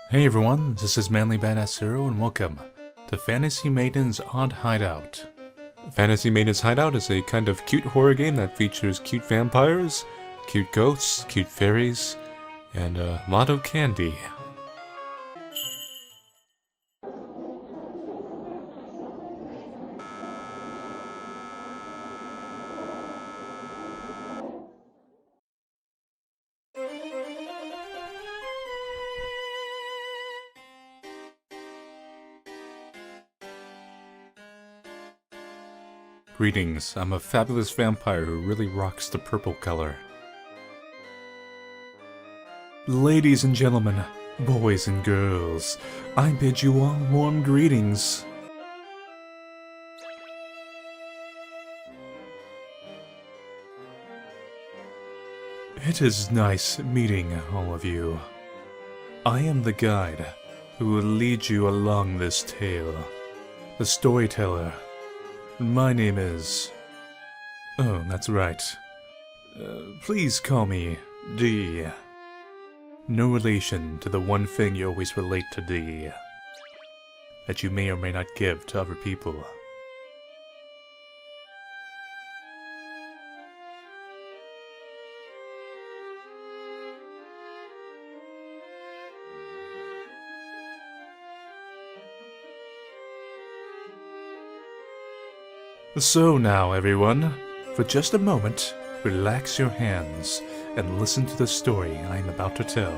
Hey everyone, this is Manly Badass Hero and welcome to Fantasy Maidens Odd Hideout. Fantasy Maidens Hideout is a kind of cute horror game that features cute vampires, cute ghosts, cute fairies, and a lot of candy. Greetings, I'm a fabulous vampire who really rocks the purple color. Ladies and gentlemen, boys and girls, I bid you all warm greetings. It is nice meeting all of you. I am the guide who will lead you along this tale, the storyteller. My name is... Oh, that's right. Please call me D. No relation to the one thing you always relate to D, that you may or may not give to other people. So now, everyone, for just a moment, relax your hands and listen to the story I am about to tell.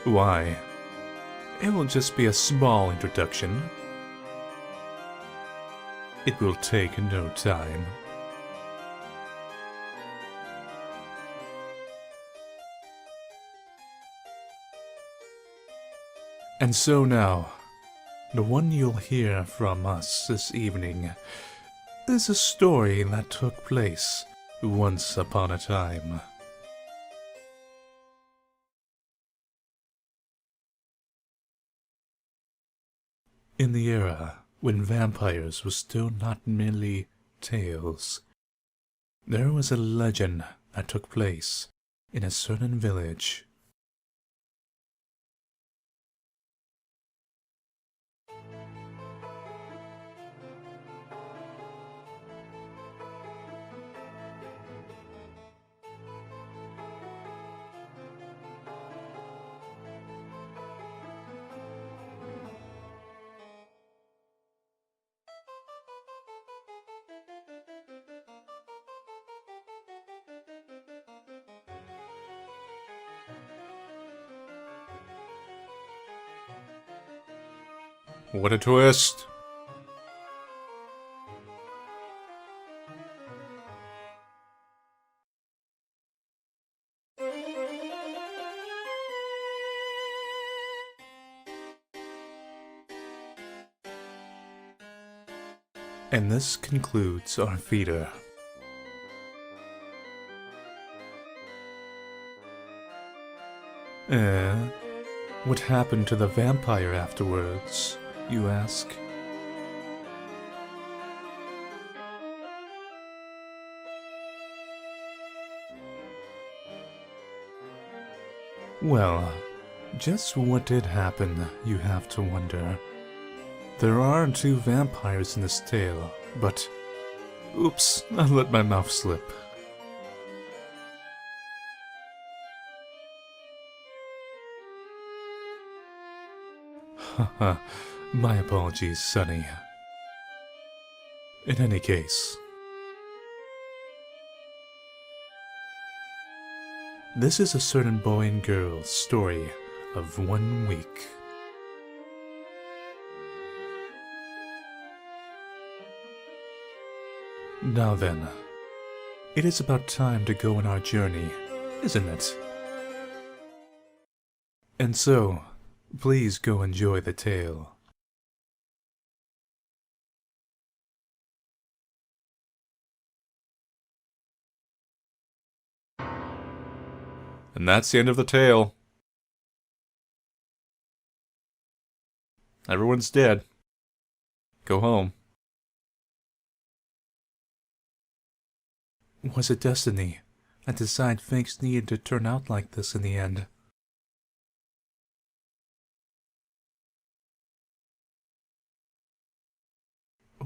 Why, it will just be a small introduction. It will take no time. And so now, the one you'll hear from us this evening is a story that took place once upon a time. In the era when vampires were still not merely tales, there was a legend that took place in a certain village. What a twist! And this concludes our feeder. What happened to the vampire afterwards, you ask? Well, just what did happen, you have to wonder. There are two vampires in this tale, but... Oops, I let my mouth slip. Haha, my apologies, Sonny. In any case... This is a certain boy and girl's story of 1 week. Now then, it is about time to go on our journey, isn't it? And so, please go enjoy the tale. And that's the end of the tale. Everyone's dead. Go home. Was it destiny that decided things needed to turn out like this in the end?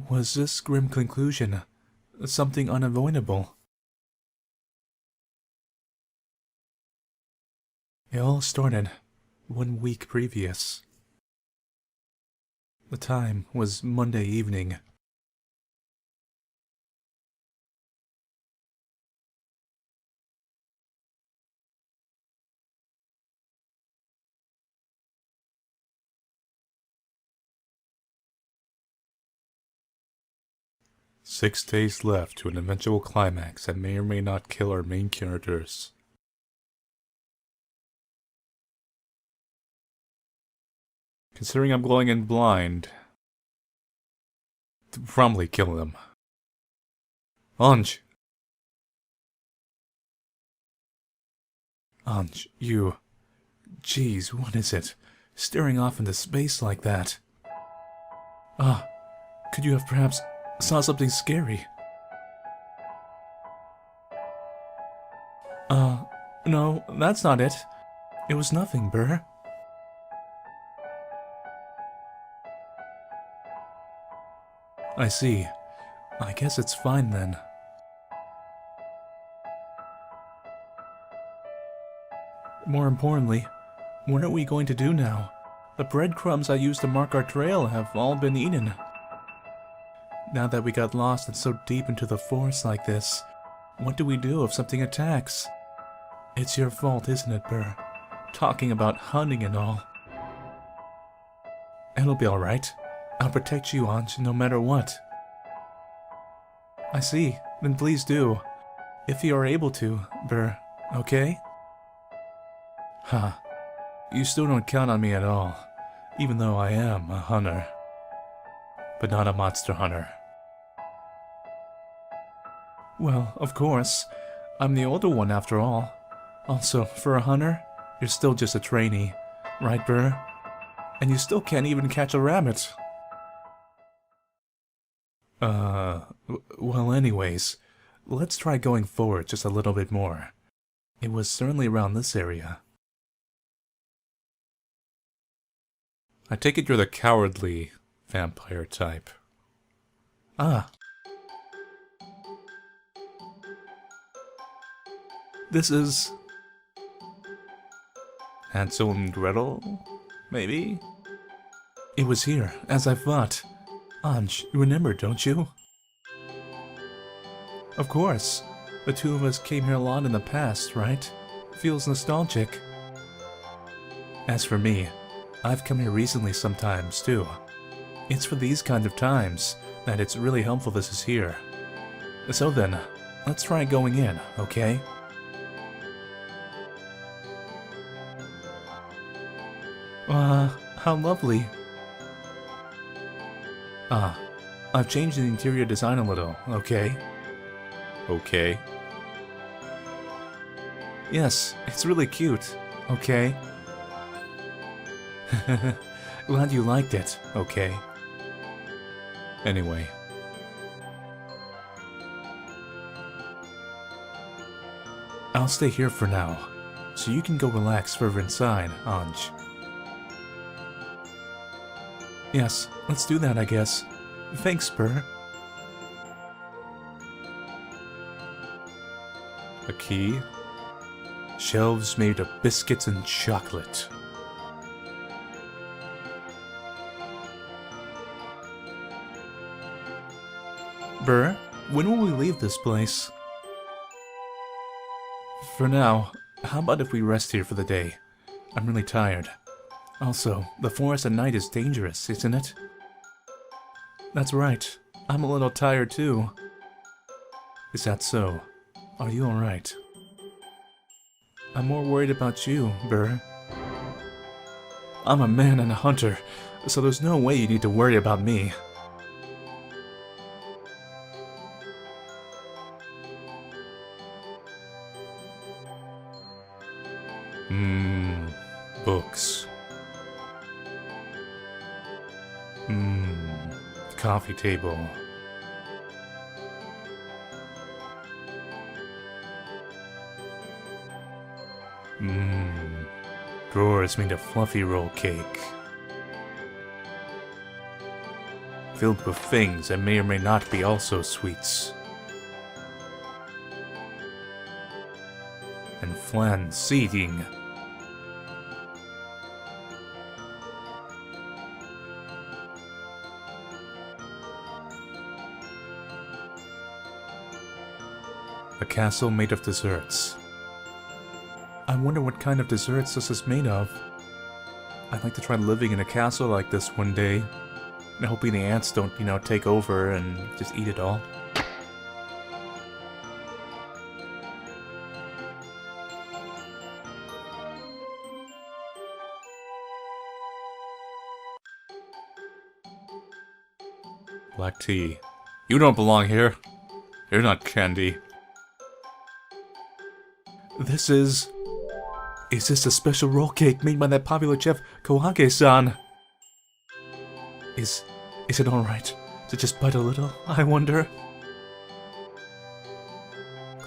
Was this grim conclusion something unavoidable? It all started 1 week previous. The time was Monday evening. "6 days left to an eventual climax that may or may not kill our main characters. Considering I'm glowing and blind, to probably kill them. Anj! Anj, you... Jeez, what is it? Staring off into space like that. Could you have perhaps saw something scary? No, that's not it. It was nothing, Burr. I see. I guess it's fine then. More importantly, what are we going to do now? The breadcrumbs I used to mark our trail have all been eaten. Now that we got lost and so deep into the forest like this, what do we do if something attacks? It's your fault, isn't it, Burr? Talking about hunting and all. It'll be alright. I'll protect you, Anj, no matter what. I see. Then please do. If you are able to, Burr, okay? Huh. You still don't count on me at all, even though I am a hunter. But not a monster hunter. Well, of course. I'm the older one after all. Also, for a hunter, you're still just a trainee, right, Burr? And you still can't even catch a rabbit. Well anyways, let's try going forward just a little bit more. It was certainly around this area. I take it you're the cowardly vampire type. This is... Hansel and Gretel? Maybe? It was here, as I thought. Anj, you remember, don't you? Of course. The two of us came here a lot in the past, right? Feels nostalgic. As for me, I've come here recently sometimes, too. It's for these kinds of times that it's really helpful this is here. So then, let's try going in, okay? How lovely. I've changed the interior design a little, okay? Okay. Yes, it's really cute, okay? Glad you liked it, okay? Anyway. I'll stay here for now, so you can go relax further inside, Anj. Yes, let's do that, I guess. Thanks, Burr. A key? Shelves made of biscuits and chocolate. Burr, when will we leave this place? For now, how about if we rest here for the day? I'm really tired. Also, the forest at night is dangerous, isn't it? That's right. I'm a little tired too. Is that so? Are you alright? I'm more worried about you, Burr. I'm a man and a hunter, so there's no way you need to worry about me. Books. Coffee table. Mmm. Drawers made of fluffy roll cake. Filled with things that may or may not be also sweets. And flan seeding. A castle made of desserts. I wonder what kind of desserts this is made of. I'd like to try living in a castle like this one day. And hoping the ants don't, take over and just eat it all. Black tea. You don't belong here. You're not candy. This is... Is this a special roll cake made by that popular chef, Kohage-san? Is it alright to just bite a little, I wonder?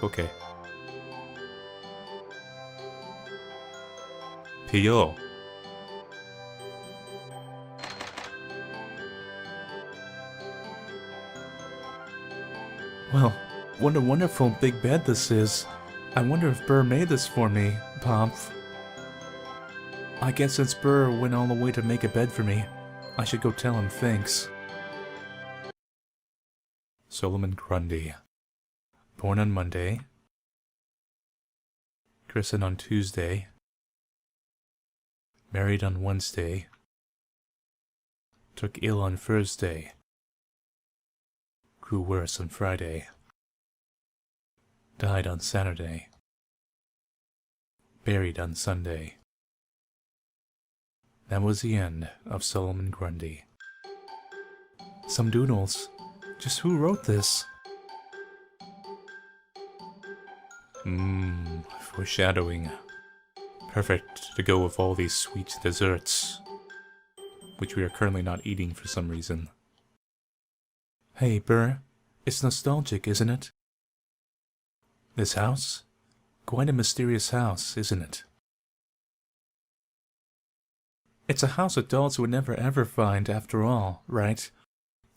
Okay. P.O. Well, what a wonderful big bed this is. I wonder if Burr made this for me, Pomp. I guess since Burr went all the way to make a bed for me, I should go tell him thanks. Solomon Grundy. Born on Monday. Christened on Tuesday. Married on Wednesday. Took ill on Thursday. Grew worse on Friday. Died on Saturday. Buried on Sunday. That was the end of Solomon Grundy. Some doodles. Just who wrote this? Foreshadowing. Perfect to go with all these sweet desserts, which we are currently not eating for some reason. Hey, Burr. It's nostalgic, isn't it? This house? Quite a mysterious house, isn't it? It's a house adults would never ever find after all, right?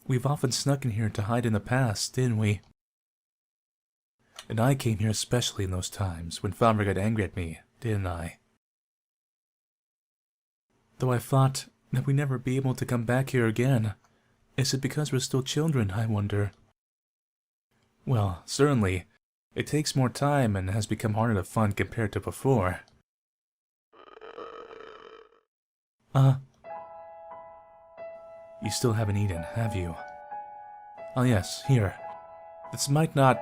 We've often snuck in here to hide in the past, didn't we? And I came here especially in those times when Father got angry at me, didn't I? Though I thought that we'd never be able to come back here again. Is it because we're still children, I wonder? Well, certainly. It takes more time and has become harder to find compared to before. You still haven't eaten, have you? Oh yes, here. This might not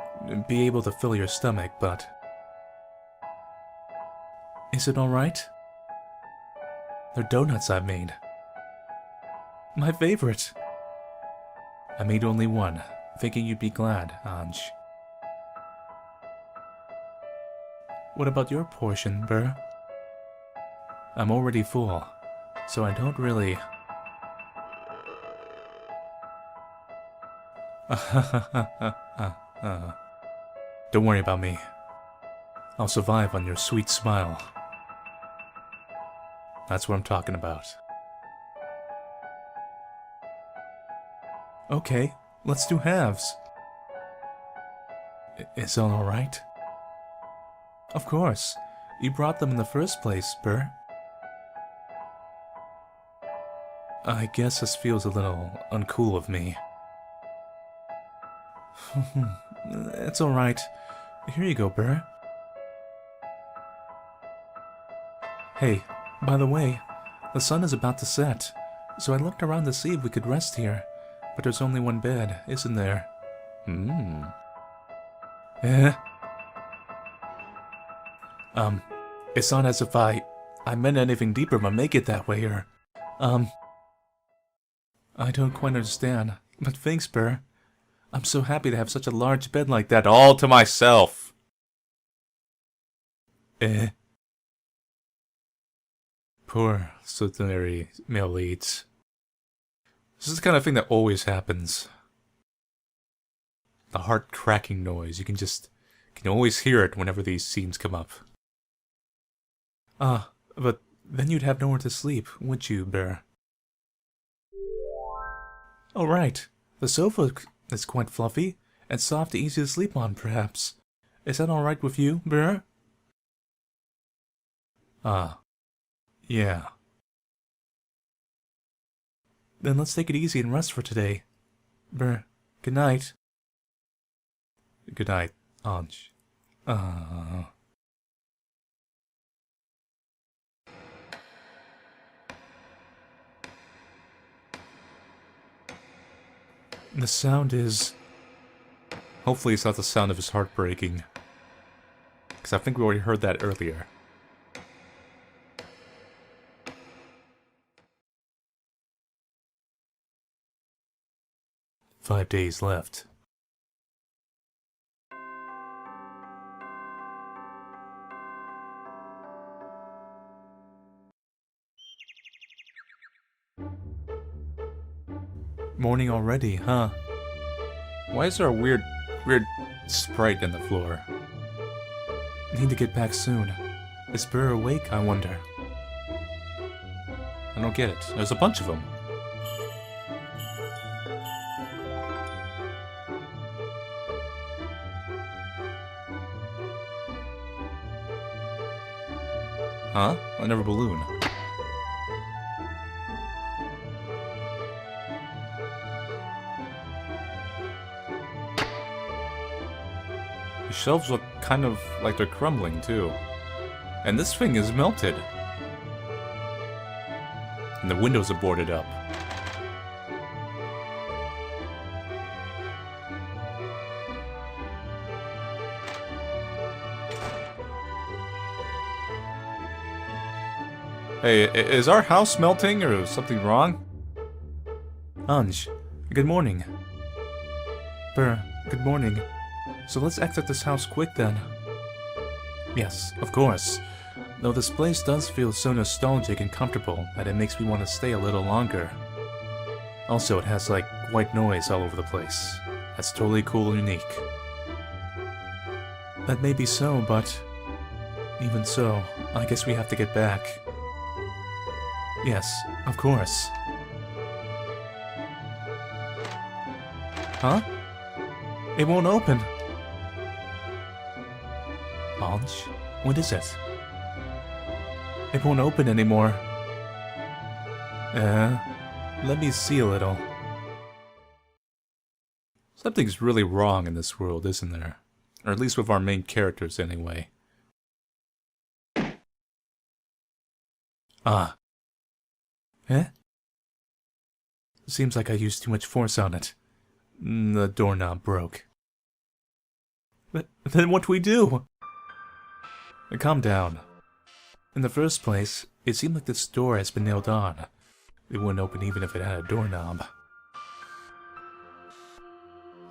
be able to fill your stomach, but... Is it alright? They're donuts I've made. My favorite! I made only one, thinking you'd be glad, Anj. What about your portion, Burr? I'm already full, so I don't really... Don't worry about me. I'll survive on your sweet smile. That's what I'm talking about. Okay, let's do halves. Is that alright? Of course. You brought them in the first place, Burr. I guess this feels a little uncool of me. It's alright. Here you go, Burr. Hey, by the way, the sun is about to set, so I looked around to see if we could rest here, but there's only one bed, isn't there? It's not as if I meant anything deeper but make it that way, or, I don't quite understand, but thanks, Burr. I'm so happy to have such a large bed like that all to myself. Poor tsundere male leads. This is the kind of thing that always happens. The heart-cracking noise, you can always hear it whenever these scenes come up. But then you'd have nowhere to sleep, wouldn't you, Bear? Oh, right. The sofa is quite fluffy and soft and easy to sleep on, perhaps. Is that alright with you, Bear? Yeah. Then let's take it easy and rest for today. Bear, good night. Good night, Anj. The sound is... Hopefully it's not the sound of his heart breaking. Because I think we already heard that earlier. "5 days left. Morning already, huh? Why is there a weird sprite in the floor? Need to get back soon. Is Burr awake, I wonder? I don't get it. There's a bunch of them. Huh? Another balloon. The shelves look kind of like they're crumbling, too. And this thing is melted. And the windows are boarded up. Hey, is our house melting or something wrong? Anj, good morning. Burr, good morning. So let's exit this house quick then. Yes, of course. Though this place does feel so nostalgic and comfortable that it makes me want to stay a little longer. Also, it has like white noise all over the place. That's totally cool and unique. That may be so, but even so, I guess we have to get back. Yes, of course. Huh? It won't open. Anj, what is it? It won't open anymore. Let me see a little. Something's really wrong in this world, isn't there? Or at least with our main characters, anyway. Ah. Eh? Seems like I used too much force on it. The doorknob broke. But then what do we do? Calm down. In the first place, it seemed like this door has been nailed on. It wouldn't open even if it had a doorknob.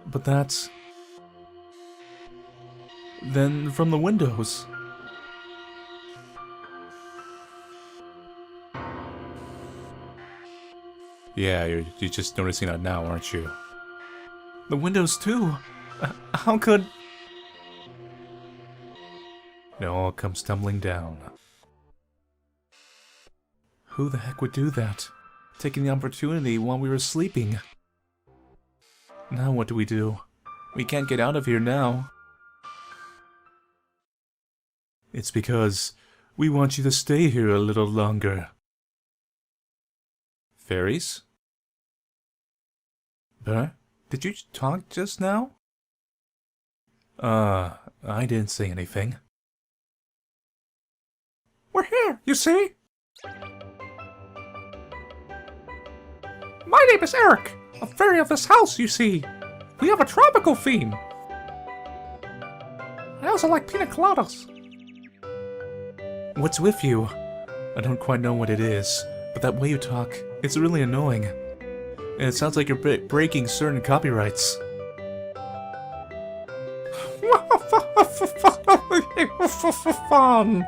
But that's... Then from the windows... Yeah, you're just noticing that now, aren't you? The windows too! How could... It all comes tumbling down. Who the heck would do that? Taking the opportunity while we were sleeping. Now what do? We can't get out of here now. It's because we want you to stay here a little longer. Fairies? Huh? Did you talk just now? I didn't say anything. We're here, you see? My name is Eric, a fairy of this house, you see. We have a tropical theme. I also like pina coladas. What's with you? I don't quite know what it is, but that way you talk, it's really annoying. And it sounds like you're breaking certain copyrights. Fun.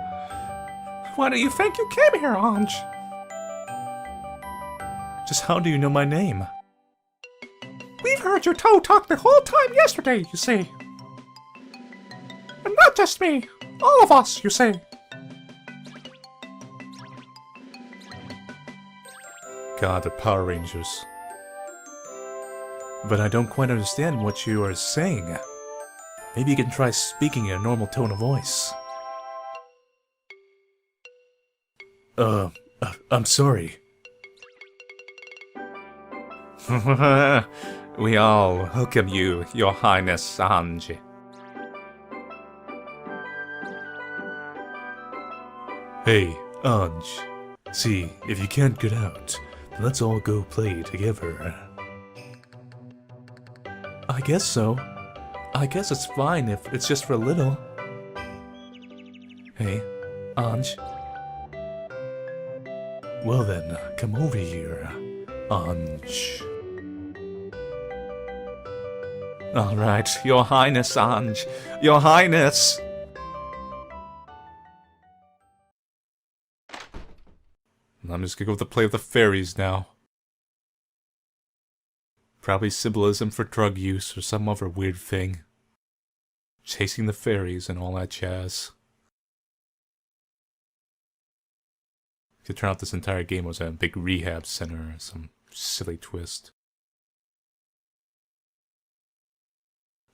Why do you think you came here, Anj? Just how do you know my name? We've heard your toe talk the whole time yesterday, you see. And not just me, all of us, you see. god, the Power Rangers. But I don't quite understand what you are saying. Maybe you can try speaking in a normal tone of voice. I'm sorry. We all welcome you, Your Highness Sanji. Hey, Anj. See, if you can't get out, then let's all go play together. I guess so. I guess it's fine if it's just for a little. Hey, Anj. Well then, come over here, Anj. Alright, Your Highness, Anj. Your Highness! I'm just gonna go with the play of the fairies now. Probably symbolism for drug use or some other weird thing. Chasing the fairies and all that jazz. Could turn out this entire game was a big rehab center or some silly twist.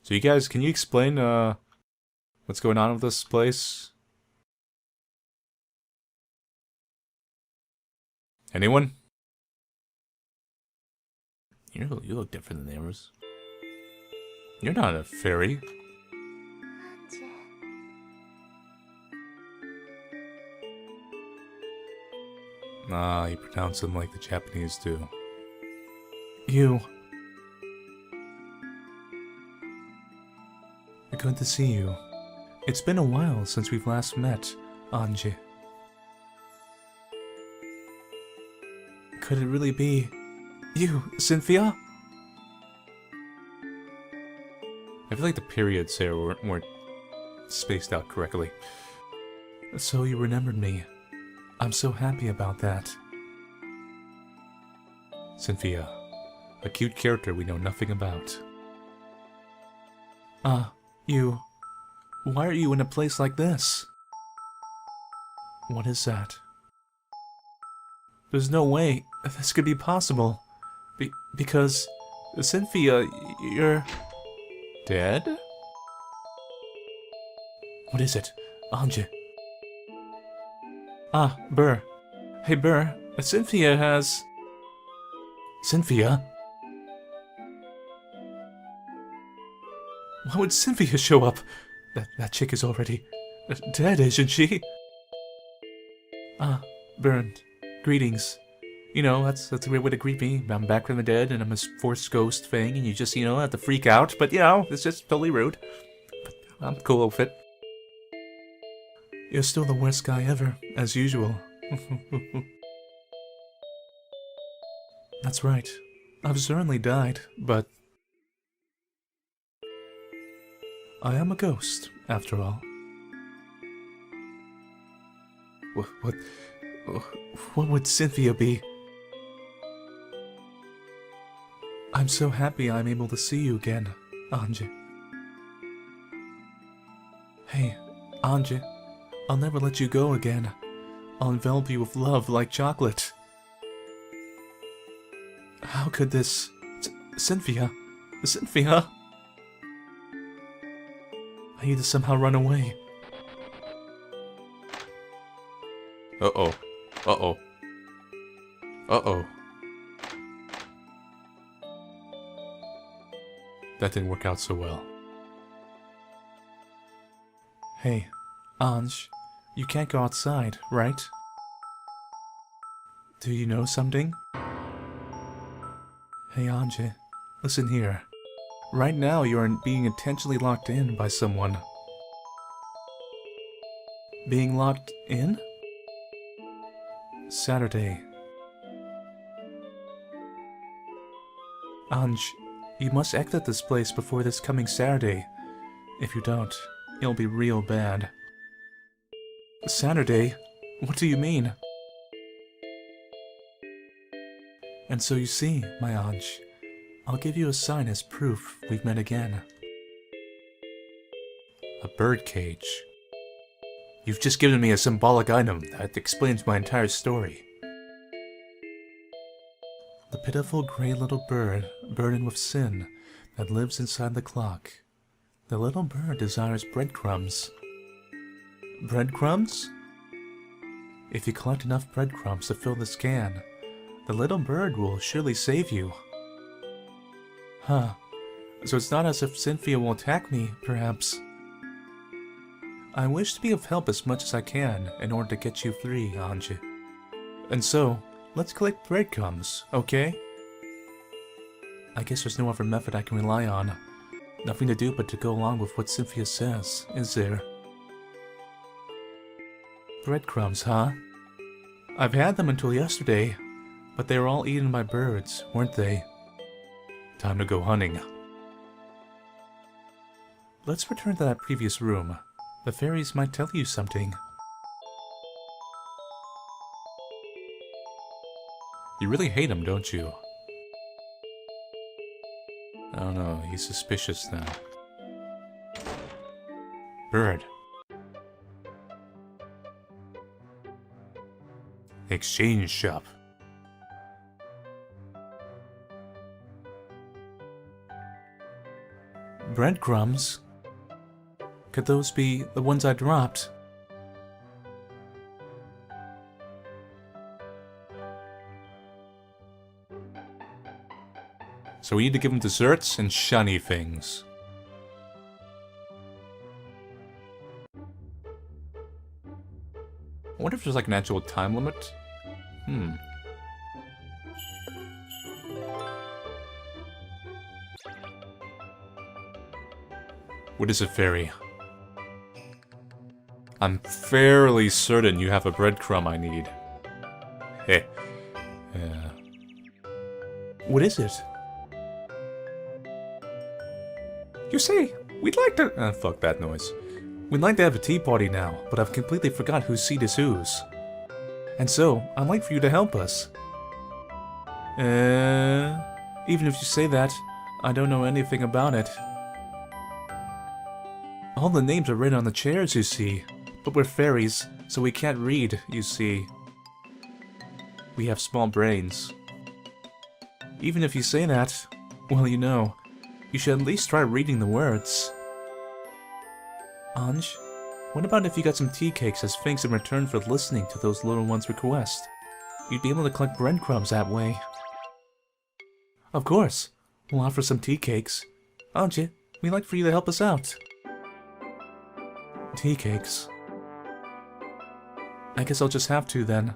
So you guys, can you explain what's going on with this place? Anyone? You look different than the others. You're not a fairy. Nah, you pronounce them like the Japanese do. You. Good to see you. It's been a while since we've last met, Anji. Could it really be you, Cynthia? I feel like the periods here weren't spaced out correctly. So you remembered me. I'm so happy about that. Cynthia, a cute character we know nothing about. You. Why are you in a place like this? What is that? There's no way this could be possible. Because... Cynthia, you're... dead? What is it? Anji. Burr. Hey, Burr. Cynthia has... Cynthia? Why would Cynthia show up? That chick is already... dead, isn't she? Burned. Greetings. You know, that's a weird way to greet me. I'm back from the dead and I'm a forced ghost thing and you just, have to freak out. But, it's just totally rude. But I'm cool with it. You're still the worst guy ever, as usual. That's right. I've certainly died, but... I am a ghost, after all. What would Cynthia be? I'm so happy I'm able to see you again, Anji. Hey, Anji, I'll never let you go again. I'll envelop you with love like chocolate. How could this... Cynthia? Cynthia? I need to somehow run away. Uh-oh. Uh-oh. Uh-oh. That didn't work out so well. Hey, Anj, you can't go outside, right? Do you know something? Hey, Anji, listen here. Right now you are being intentionally locked in by someone. Being locked in? Saturday. Anj, you must exit this place before this coming Saturday. If you don't, it'll be real bad. Saturday? What do you mean? And so you see, my Anj, I'll give you a sign as proof we've met again. A birdcage. You've just given me a symbolic item that explains my entire story. The pitiful gray little bird, burdened with sin, that lives inside the clock. The little bird desires breadcrumbs. Breadcrumbs? If you collect enough breadcrumbs to fill this can, the little bird will surely save you. Huh. So it's not as if Cynthia will attack me, perhaps. I wish to be of help as much as I can in order to get you free, Anji. And so, let's collect breadcrumbs, okay? I guess there's no other method I can rely on. Nothing to do but to go along with what Cynthia says, is there? Breadcrumbs, huh? I've had them until yesterday, but they were all eaten by birds, weren't they? Time to go hunting. Let's return to that previous room. The fairies might tell you something. You really hate him, don't you? I don't know, he's suspicious now. Bird. Exchange shop. Breadcrumbs? Could those be the ones I dropped? So we need to give him desserts and shiny things. I wonder if there's like an actual time limit? What is it, fairy? I'm fairly certain you have a breadcrumb I need. Heh. Yeah. What is it? You see, we'd like to... fuck that noise. We'd like to have a tea party now, but I've completely forgot whose seat is whose. And so, I'd like for you to help us. Even if you say that, I don't know anything about it. All the names are written on the chairs, you see. But we're fairies, so we can't read, you see. We have small brains. Even if you say that, well, you know, you should at least try reading the words. Anj, what about if you got some tea cakes as thanks in return for listening to those little ones' request? You'd be able to collect breadcrumbs that way. Of course, we'll offer some tea cakes. Anj, we'd like for you to help us out. Tea cakes. I guess I'll just have to then.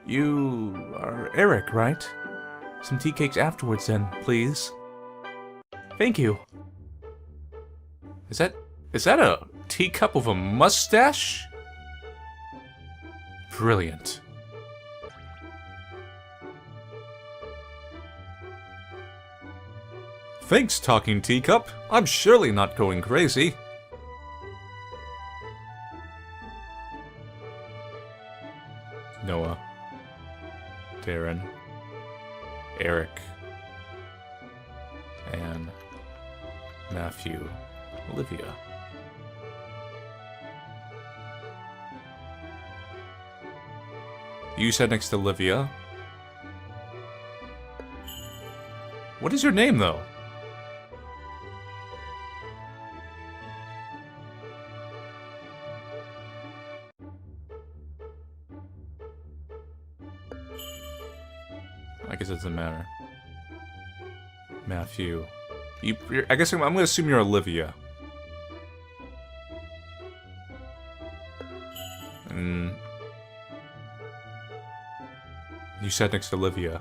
You are Eric, right? Some tea cakes afterwards then, please. Thank you. Is that a teacup with a mustache? Brilliant. Thanks, talking teacup. I'm surely not going crazy. Noah, Darren, Eric, Anne, Matthew, Olivia. You sat next to Olivia. What is your name, though? I guess it doesn't matter. Matthew. I guess I'm gonna assume you're Olivia. You sat next to Olivia.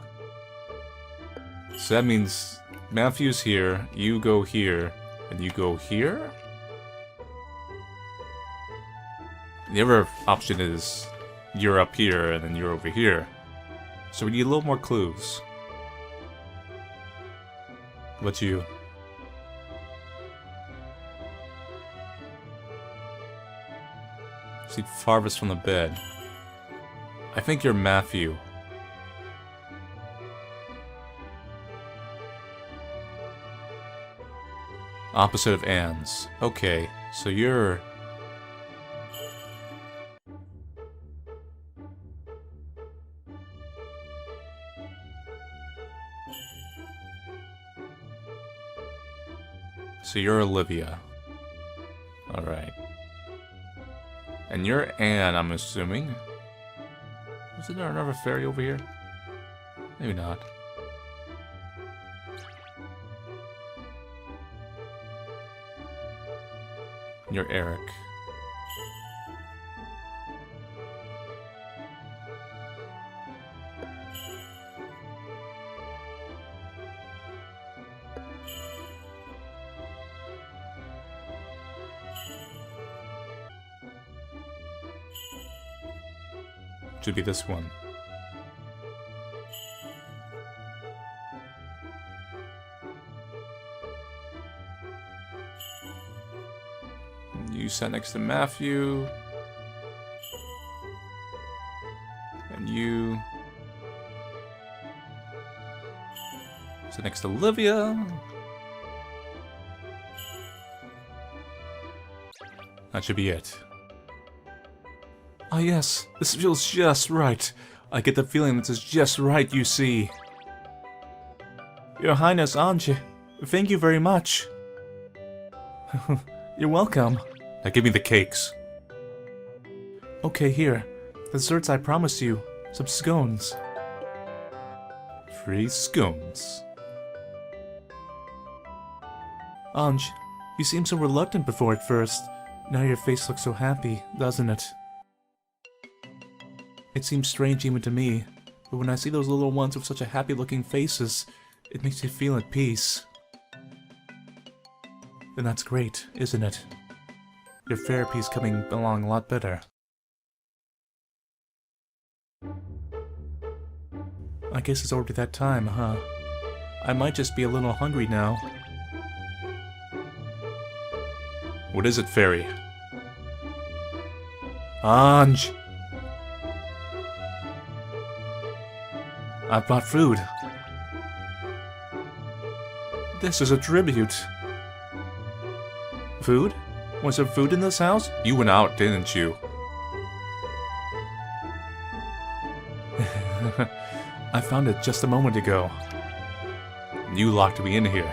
So that means Matthew's here, you go here, and you go here? The other option is you're up here and then you're over here. So we need a little more clues. What's you? Seat farthest from the bed. I think you're Matthew. Opposite of Anne's. Okay, so you're... So you're Olivia. Alright. And you're Anne, I'm assuming. Isn't there another fairy over here? Maybe not. And you're Eric. Should be this one. You sat next to Matthew. And you sat next to Olivia. That should be it. Ah yes, this feels just right. I get the feeling this is just right, you see. Your Highness Anji, thank you very much. You're welcome. Now give me the cakes. Okay, here. The desserts I promised you. Some scones. Free scones. Anj, you seemed so reluctant before at first. Now your face looks so happy, doesn't it? It seems strange even to me, but when I see those little ones with such a happy-looking faces, it makes me feel at peace. Then that's great, isn't it? Your therapy's coming along a lot better. I guess it's already that time, huh? I might just be a little hungry now. What is it, fairy? Anj! I brought food. This is a tribute. Food? Was there food in this house? You went out, didn't you? I found it just a moment ago. You locked me in here.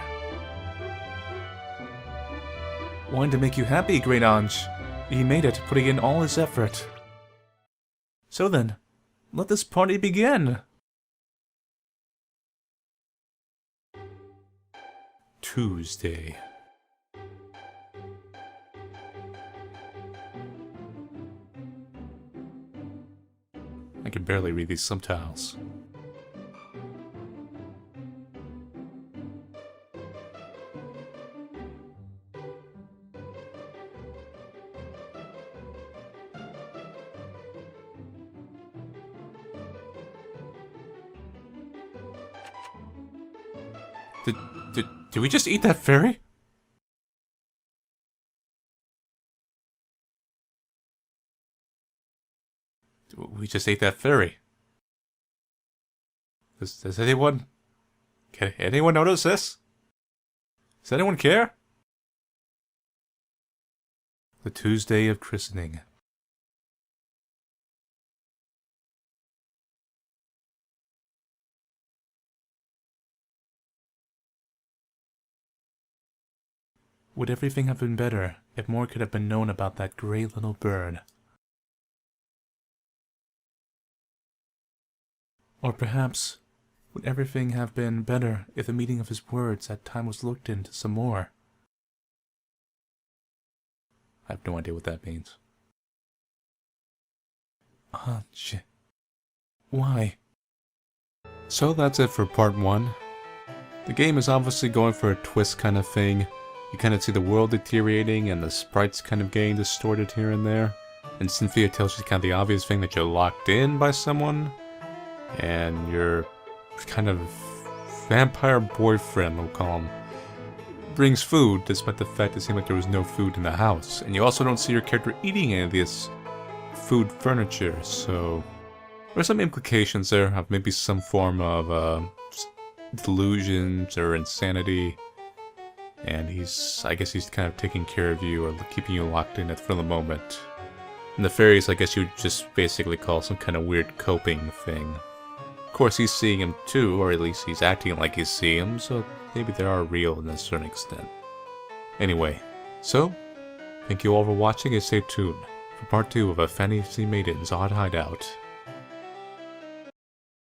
Wanted to make you happy, Great Anj. He made it, putting in all his effort. So then, let this party begin. Tuesday. I can barely read these subtitles. Did we just eat that fairy? We just ate that fairy. Does anyone... Can anyone notice this? Does anyone care? The Tuesday of christening. Would everything have been better if more could have been known about that gray little bird? Or perhaps, would everything have been better if the meaning of his words at time was looked into some more? I have no idea what that means. Shit. Why? So that's it for part 1. The game is obviously going for a twist kind of thing. You kind of see the world deteriorating and the sprites kind of getting distorted here and there. And Cynthia tells you kind of the obvious thing that you're locked in by someone. And your kind of vampire boyfriend, we'll call him, brings food despite the fact it seemed like there was no food in the house. And you also don't see your character eating any of this food furniture, so there's some implications there of maybe some form of delusions or insanity. And I guess he's kind of taking care of you or keeping you locked in for the moment. And the fairies, I guess you'd just basically call some kind of weird coping thing. Of course, he's seeing him too, or at least he's acting like he's seeing him, so maybe they are real in a certain extent. Anyway, so, thank you all for watching and stay tuned for part 2 of a Fantasy Maidens Odd Hideout.